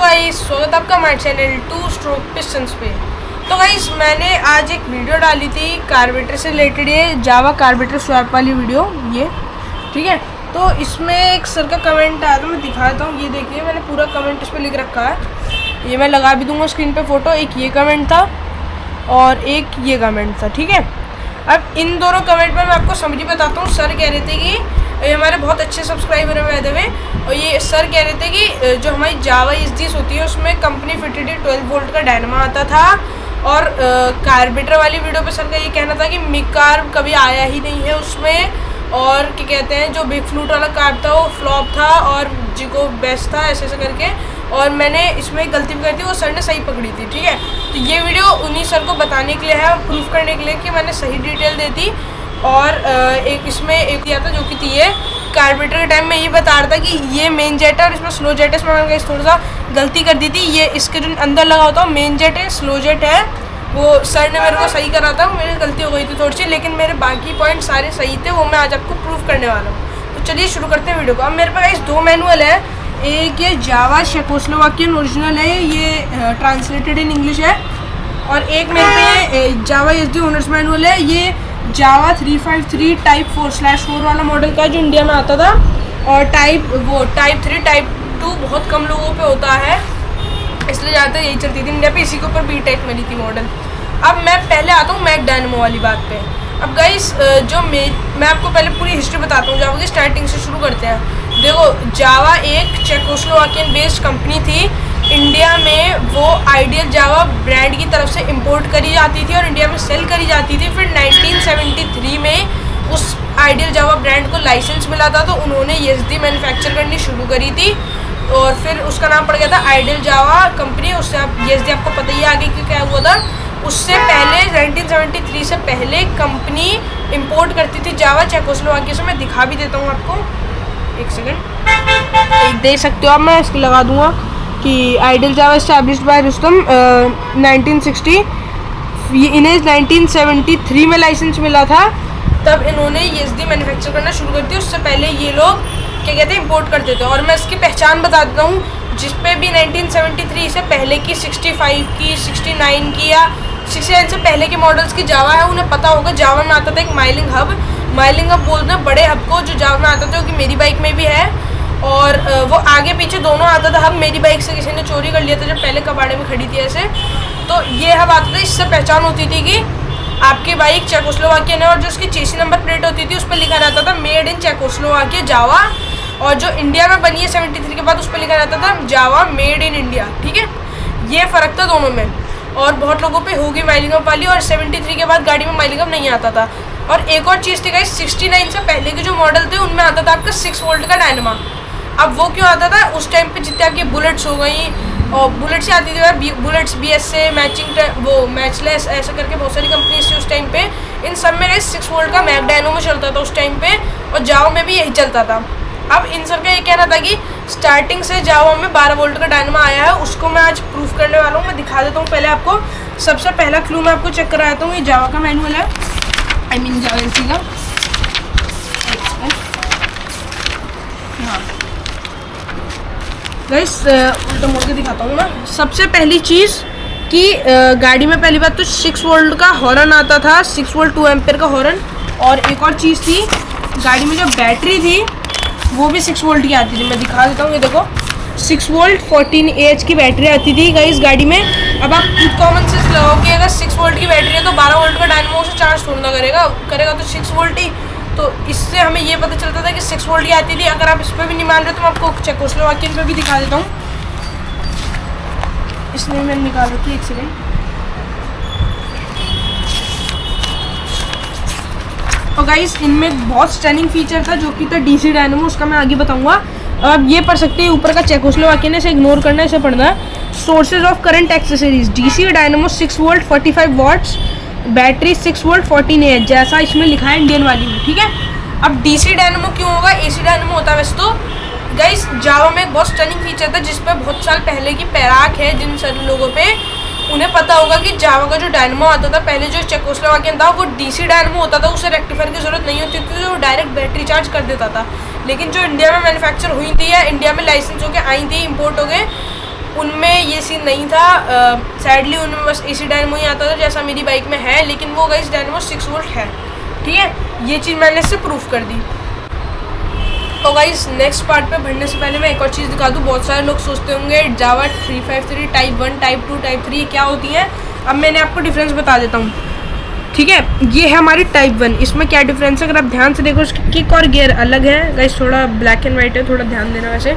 Guys, स्वागत है आपका हमारे चैनल 2 स्ट्रोक पिस्टन्स पे। तो गाइस, मैंने आज एक वीडियो डाली थी कार्बोरेटर से रिलेटेड, ये जावा कार्बोरेटर स्वैप वाली वीडियो, ये ठीक है। तो इसमें एक सर का कमेंट आया था, मैं दिखाता हूँ। ये देखिए, मैंने पूरा कमेंट इस पर लिख रखा है, ये मैं लगा भी दूंगा स्क्रीन पे फोटो। एक ये कमेंट था और एक ये कमेंट था, ठीक है। अब इन दोनों कमेंट में मैं आपको समझी बताता हूँ। सर कह रहे थे कि ये हमारे बहुत अच्छे सब्सक्राइबर हैं वैसे में, और ये सर कह रहे थे कि जो हमारी जावा एसडीएस होती है उसमें कंपनी फिटेड 12 वोल्ट का डायनामा आता था। और कार्बोरेटर वाली वीडियो पे सर का ये कहना था कि मिग कार्ब कभी आया ही नहीं है उसमें, और क्या कहते हैं जो बिग फ्लूट वाला कार्ब था वो फ्लॉप था और जिको बेस्ट था, ऐसे ऐसे करके। और मैंने इसमें गलती भी करी थी, वो सर ने सही पकड़ी थी, ठीक है। तो ये वीडियो उन्हीं सर को बताने के लिए है और प्रूफ करने के लिए कि मैंने सही डिटेल दी थी। और एक इसमें एक दिया था जो कि थी ये कार्बोरेटर के टाइम में ये बता रहा था कि ये मेन जेट है और इसमें स्लो जेट है। इसमें मैंने थोड़ा सा गलती कर दी थी, ये इसके जो अंदर लगा होता है मेन जेट है, स्लो जेट है। वो सर ने मेरे को सही करा था, मेरी गलती हो गई थी थोड़ी सी, लेकिन मेरे बाकी पॉइंट सारे सही थे, वो मैं आज आपको प्रूफ करने वाला हूँ। तो चलिए शुरू करते हैं वीडियो को। अब मेरे पास 2 मैनुअल है, एक ये जावा चेकोस्लोवाकियन ओरिजिनल है, ये ट्रांसलेटेड इन इंग्लिश है, और एक मेरे पे जावा एसडी ओनर्स मैनुअल है, ये जावा 353 टाइप 4/4 वाला मॉडल का जो इंडिया में आता था। और टाइप 3 टाइप 2 बहुत कम लोगों पे होता है, इसलिए ज़्यादातर यही चलती थी इंडिया पे, इसी के ऊपर बी टाइप मिली थी मॉडल। अब मैं पहले आता हूँ मैक डायनेमो वाली बात पे। अब गाइस, जो मैं आपको पहले पूरी हिस्ट्री बताता हूँ जावा की, स्टार्टिंग से शुरू करते हैं। देखो, जावा एक चेकोस्लोवाकियन बेस्ड कंपनी थी। इंडिया में वो आइडियल जावा ब्रांड की तरफ से इंपोर्ट करी जाती थी और इंडिया में सेल करी जाती थी। फिर 1973 में उस आइडियल जावा ब्रांड को लाइसेंस मिला था, तो उन्होंने एसडी मैन्युफैक्चर करनी शुरू करी थी और फिर उसका नाम पड़ गया था आइडियल जावा कंपनी। उससे आप एसडी आपको पता ही आगे कि क्या हुआ था। उससे पहले 1973 से पहले कंपनी इंपोर्ट करती थी जावा चेकोस्लोवाकिया से। मैं दिखा भी देता हूँ आपको, एक सेकेंड देख सकते हो आप, मैं इसको लगा दूंगा कि आइडियल जावा एस्टैब्लिश्ड बाय रुस्तम 1960। इन्हें 1973 में लाइसेंस मिला था, तब इन्होंने एसडी मैन्युफैक्चर करना शुरू कर दिया। उससे पहले ये लोग क्या कहते हैं इंपोर्ट करते थे। और मैं इसकी पहचान बता देता हूँ, जिस पे भी 1973 से पहले की 65 की 69 की या 69 से पहले के मॉडल्स की जावा है, उन्हें पता होगा जावा में आता था एक माइलिंग हब बोलते हैं बड़े हब को, जो जावा में आता था, कि मेरी बाइक में भी है। और वो आगे पीछे दोनों आता था हब। मेरी बाइक से किसी ने चोरी कर लिया था जब पहले कबाड़े में खड़ी थी ऐसे, तो ये हब आता था। इससे पहचान होती थी कि आपकी बाइक चेकोस्लोवाकियन है, और जो उसकी चेसी नंबर प्लेट होती थी उस पर लिखा रहता था मेड इन चेकोस्लोवाकिया जावा। और जो इंडिया में बनी है 73 के बाद, उस पर लिखा रहता था जावा मेड इन इंडिया, ठीक है। ये फ़र्क था दोनों में। और बहुत लोगों पे होगी माइलिंग अप वाली, और 73 के बाद गाड़ी में माइलिंग अप नहीं आता था। और एक और चीज़ थी गाइस, 69 से पहले के जो मॉडल थे उनमें आता था आपका 6 वोल्ट का डायनामा। अब वो क्यों आता था उस टाइम पे, जितने आपकी बुलेट्स हो गई, और बुलेट से आती थी बुलेट्स, BS से मैचिंग, वो मैचलेस, ऐसा करके बहुत सारी कंपनीज थी उस टाइम पे। इन सब में 6 वोल्ट का मैक डायनामो चलता था उस टाइम पे, और जावा में भी यही चलता था। अब इन सर का ये कहना था कि स्टार्टिंग से जावा में 12 वोल्ट का डायनामा आया है, उसको मैं आज प्रूफ करने वाला हूँ। मैं दिखा देता हूँ पहले आपको। सबसे पहला क्लू मैं आपको चेक कराता हूँ। ये जावा का मैनुअल है, आई मीन जावा एलसी का। हाँ गाइस, उल्टा मोड़ के दिखाता हूँ मैं। सबसे पहली चीज़ कि गाड़ी में पहली बात तो 6 वोल्ट का हॉर्न आता था, 6 वोल्ट 2 एम्पेयर का हॉर्न। और एक और चीज़ थी, गाड़ी में जो बैटरी थी वो भी 6 वोल्ट की आती थी। मैं दिखा देता हूँ, ये देखो 6 वोल्ट 14 AH की बैटरी आती थी गाइस गाड़ी में। अब आप खुद कॉमन सेंस लगाओ कि अगर 6 वोल्ट की बैटरी है तो 12 वोल्ट का डायनामो से चार्ज छोड़ना करेगा तो 6 वोल्ट ही। तो इससे हमें ये पता चलता था कि 6 वोल्ट की आती थी। अगर आप इस पर भी नहीं मान रहे तो मैं आपको चेकोस्लोवाकियन पे भी दिखा देता हूँ। इसमें मैंने निकाल रखी, एक सेकेंड। और गाइस, इनमें बहुत स्टनिंग फीचर था जो कि था DC डायनामो, उसका मैं आगे बताऊंगा। अब आप ये पढ़ सकते हैं ऊपर का चेकोस्लोवाकियन है, इसे इग्नोर करना है, इसे पढ़ना है। Sources of current accessories, DC dynamo 6 volt 45 watts, battery 6 volt 14 AH, जैसा इसमें लिखा है इंडियन वाली में, ठीक है। अब DC डायनामो क्यों होगा, AC डायनामो होता है वैसे तो। गाइस, जावा में एक बहुत स्टनिंग फीचर था जिस पर बहुत साल पहले की पैराक है, जिन सारे लोगों पे उन्हें पता होगा कि जावा का जो डायनामो आता था पहले, जो चेकोस्लोवाकियन था, वो DC डायनामो होता था। उसे रेक्टिफायर की जरूरत नहीं होती थी, वो डायरेक्ट बैटरी चार्ज कर देता था। लेकिन जो इंडिया में मैन्युफैक्चर हुई थी या इंडिया में लाइसेंस होकर आई थी, इंपोर्ट हो गए, उनमें ये सीन नहीं था। सैडली उनमें बस AC डायनेमो ही आता था जैसा मेरी बाइक में है, लेकिन वो गाइस डायनेमो 6 वोल्ट है। ठीक है, ये चीज़ मैंने इससे प्रूफ कर दी। तो गाइस नेक्स्ट पार्ट पे बढ़ने से पहले मैं एक और चीज़ दिखा दूँ। बहुत सारे लोग सोचते होंगे जावा 353 टाइप 1 टाइप 2 टाइप 3 क्या होती है। अब मैंने आपको डिफरेंस बता देता हूँ। ठीक है, ये है हमारी टाइप 1। इसमें क्या डिफरेंस है अगर आप ध्यान से देखो, इसकी किक और गियर अलग है गाइस। थोड़ा ब्लैक एंड वाइट है, थोड़ा ध्यान देना। वैसे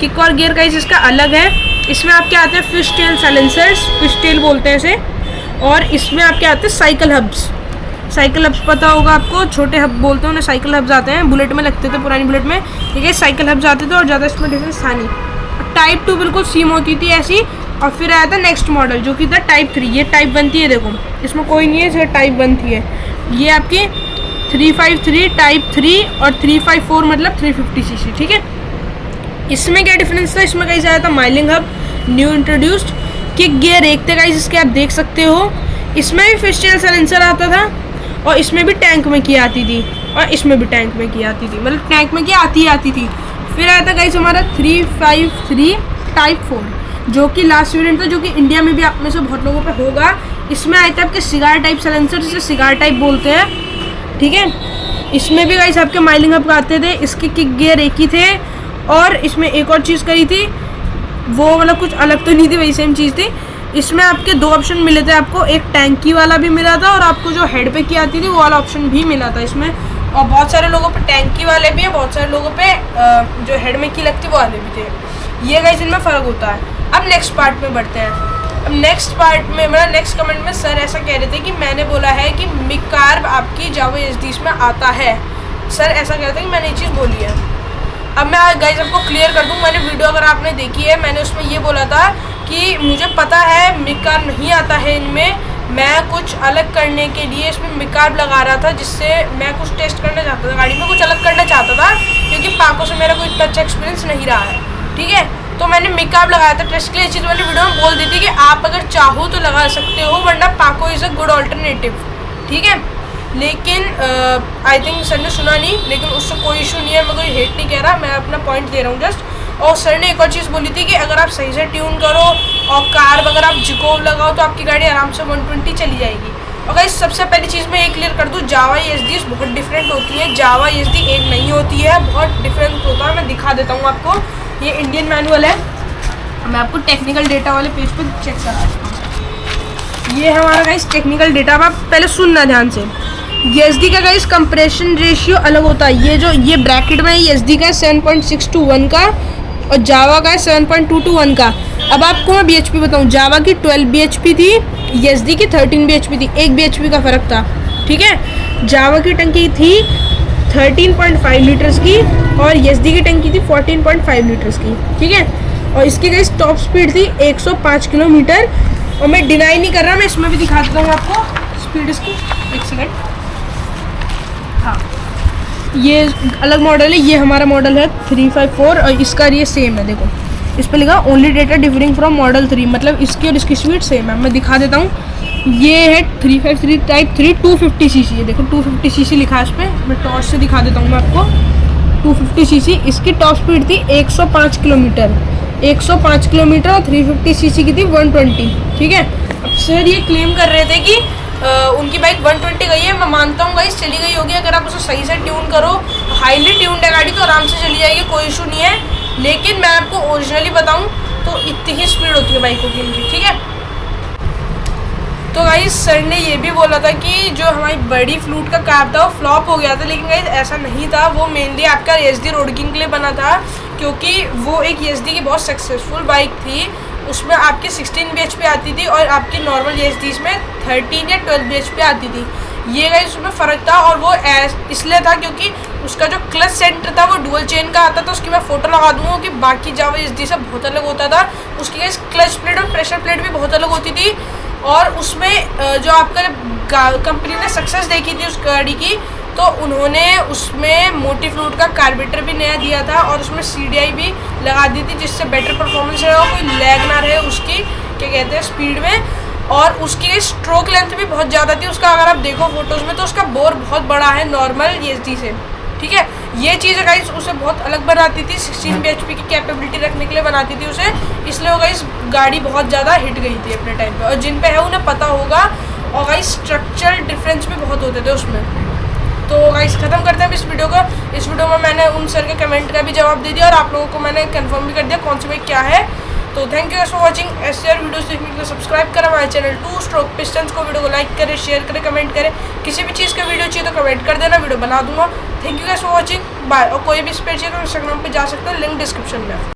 किक और गियर गाइस इसका अलग है। इसमें आपके आते हैं fish tail silencers, fish tail बोलते हैं इसे। और इसमें आपके आते हैं साइकिल हब्स। साइकिल हब्स पता होगा आपको, छोटे हब बोलते हैं उन्हें, साइकिल हब्स आते हैं। बुलेट में लगते थे, पुरानी बुलेट में, ठीक है, साइकिल हब्स आते थे और ज़्यादा इसमें डिफरेंस था नहीं। टाइप 2 बिल्कुल सेम होती थी ऐसी। और फिर आया था नेक्स्ट मॉडल जो कि था टाइप 3। ये टाइप 1 थी, ये देखो इसमें कोई नहीं है, इसे टाइप 1 थी है। ये आपकी 353 टाइप 3 और 354 मतलब 350cc। ठीक है, इसमें क्या डिफरेंस था, इसमें कैसे आया था milling hub new introduced. Kick gear एक थे गाइस इसके, आप देख सकते हो। इसमें भी फिश टेल साइलेंसर आता था और इसमें भी टैंक में की आती थी और इसमें भी टैंक में की आती थी, मतलब टैंक में की आती थी। फिर आया था गाइस हमारा 353 टाइप 4 जो कि लास्ट वेरिएंट था, जो कि इंडिया में भी आप में से बहुत लोगों पे होगा। इसमें आए थे आपके सिगार टाइप साइलेंसर, जिसे सिगार टाइप बोलते हैं। ठीक है, इसमें भी गाइस आपके माइलिंग हब आते थे। इसके किक गियर एक ही थे। और इसमें एक और चीज़ करी थी, वो मतलब कुछ अलग तो नहीं थी, वही सेम चीज़ थी। इसमें आपके 2 ऑप्शन मिले थे आपको, एक टैंकी वाला भी मिला था और आपको जो हेड पे की आती थी वो वाला ऑप्शन भी मिला था इसमें। और बहुत सारे लोगों पे टैंकी वाले भी हैं, बहुत सारे लोगों पे जो हेड में की लगती वो वाले भी थे। ये गाइस इनमें फ़र्क होता है। अब नेक्स्ट पार्ट में बढ़ते हैं। अब नेक्स्ट पार्ट में मेरा नेक्स्ट कमेंट में सर ऐसा कह रहे थे कि मैंने बोला है कि मिक कार्ब आपकी जावा एसडीज में आता है। सर ऐसा कह रहे थे कि मैंने ये चीज़ बोली है। अब मैं गाइस आपको क्लियर कर दूँ, मैंने वीडियो अगर आपने देखी है, मैंने उसमें ये बोला था कि मुझे पता है मिक कार्ब नहीं आता है इनमें। मैं कुछ अलग करने के लिए इसमें मिक कार्ब लगा रहा था, जिससे मैं कुछ टेस्ट करना चाहता था, गाड़ी में कुछ अलग करना चाहता था, क्योंकि पाको से मेरा कोई इतना अच्छा एक्सपीरियंस नहीं रहा है। ठीक है, तो मैंने मिक कार्ब लगाया था टेस्ट के लिए। चीज़ मैंने वीडियो में बोल दी थी कि आप अगर चाहो तो लगा सकते हो, वरना पाको इज़ अ गुड ऑल्टरनेटिव। ठीक है, लेकिन आई थिंक सर ने सुना नहीं, लेकिन उससे कोई इशू नहीं है, मैं कोई हेट नहीं कह रहा, मैं अपना पॉइंट दे रहा हूँ जस्ट। और सर ने एक और चीज़ बोली थी कि अगर आप सही से ट्यून करो और कार्ब अगर आप जिकोव लगाओ तो आपकी गाड़ी आराम से 120 चली जाएगी। और गाइस सबसे पहली चीज़ मैं ये क्लियर कर दूँ, जावा एसडीज बहुत डिफरेंट होती है। जावा एसडी एक नहीं होती है, बहुत डिफरेंट होता है। मैं दिखा देता हूँ आपको, ये इंडियन मैनुअल है, मैं आपको टेक्निकल डेटा वाले पेज पर चेक करा देता हूँ। ये हमारा गाइस टेक्निकल डेटा, आप पहले सुनना ध्यान से। एसडी का गाइस कंप्रेशन रेशियो अलग होता है। ये जो ये ब्रैकेट में एसडी का 7.6:1 का और जावा का 7.2:1 का। अब आपको मैं बीएचपी बताऊं, जावा की 12 बीएचपी थी, एसडी की 13 बीएचपी थी, 1 बीएचपी का फ़र्क था। ठीक है, जावा की टंकी थी 13.5 लीटर्स की और एसडी की टंकी थी 14.5 लीटर्स की। ठीक है, और इसकी गाइस टॉप स्पीड थी 105 किलोमीटर। और मैं डिनाई नहीं कर रहा, मैं इसमें भी दिखा देता हूँ आपको स्पीड इसकी। एक सेकेंड, हाँ ये अलग मॉडल है, ये हमारा मॉडल है 354 और इसका ये सेम है। देखो इस पर लिखा only data differing from model 3, मतलब इसकी और इसकी स्पीड सेम है। मैं दिखा देता हूँ, ये है 353 टाइप 3 250cc। ये देखो 250cc लिखा है इस पर, मैं टॉर्च से दिखा देता हूँ मैं आपको। 250cc इसकी टॉप स्पीड थी 105 किलोमीटर, 105 किलोमीटर और 350cc की थी 120। ठीक है, अब सर ये क्लेम कर रहे थे कि उनकी बाइक 120 गई है। मैं मानता हूँ गाइस चली गई होगी, अगर आप उसे सही से ट्यून करो, हाईली ट्यून्ड है गाड़ी तो आराम से चली जाएगी, कोई इशू नहीं है। लेकिन मैं आपको ओरिजिनली बताऊँ तो इतनी ही स्पीड होती है बाइकों की इनकी। ठीक है, तो गाइस सर ने ये भी बोला था कि जो हमारी बड़ी फ्लूट का कार्ब था वो फ्लॉप हो गया था, लेकिन गाइस ऐसा नहीं था। वो मेनली आपका एसडी रोड किंग के लिए बना था, क्योंकि वो एक एसडी की बहुत सक्सेसफुल बाइक थी। उसमें आपकी 16 बीएचपी आती थी और आपकी नॉर्मल एसडीज में 13 या 12 बीएचपी आती थी। ये गाइस उसमें फ़र्क था, और वो इसलिए था क्योंकि उसका जो क्लच सेंटर था वो डुअल चेन का आता था। उसकी मैं फ़ोटो लगा दूँगा कि बाकी जावा एसडी से बहुत अलग होता था। उसकी गाइस क्लच प्लेट और प्रेशर प्लेट भी बहुत अलग होती थी। और उसमें जो आपका कंपनी ने सक्सेस देखी थी उस गाड़ी की, तो उन्होंने उसमें मोटी फ्लूट का कार्बोरेटर भी नया दिया था और उसमें CDI भी लगा दी थी, जिससे बेटर परफॉर्मेंस रहे, कोई लैग ना रहे उसकी क्या कहते हैं स्पीड में। और उसकी स्ट्रोक लेंथ भी बहुत ज़्यादा थी उसका, अगर आप देखो फोटोज़ में तो उसका बोर बहुत बड़ा है नॉर्मल एसडी से। ठीक है, ये चीज़ गाइस उसे बहुत अलग बनाती थी, 16 bhp की कैपेबिलिटी रखने के लिए बनाती थी उसे, इसलिए वो गाइस गाड़ी बहुत ज़्यादा हिट गई थी अपने टाइम पे, और जिन पे है उन्हें पता होगा। और गाइस स्ट्रक्चरल डिफरेंस भी बहुत होते थे उसमें। तो गाइस ख़त्म करते हैं इस वीडियो को। इस वीडियो में मैंने उन सर के कमेंट का भी जवाब दे दिया और आप लोगों को मैंने कंफर्म भी कर दिया कौन सी बाइक क्या है। तो thank you guys for watching. ऐसे और वीडियोस देखने के लिए सब्सक्राइब करें हमारे चैनल 2 स्ट्रोक पिस्टन्स को। वीडियो को लाइक करें, शेयर करें, कमेंट करें। किसी भी चीज़ का वीडियो चाहिए तो कमेंट कर देना, वीडियो बना दूंगा। Thank you guys for watching, bye. और कोई भी स्पेयर चाहिए तो इंस्टाग्राम पे जा सकते हो, लिंक डिस्क्रिप्शन में।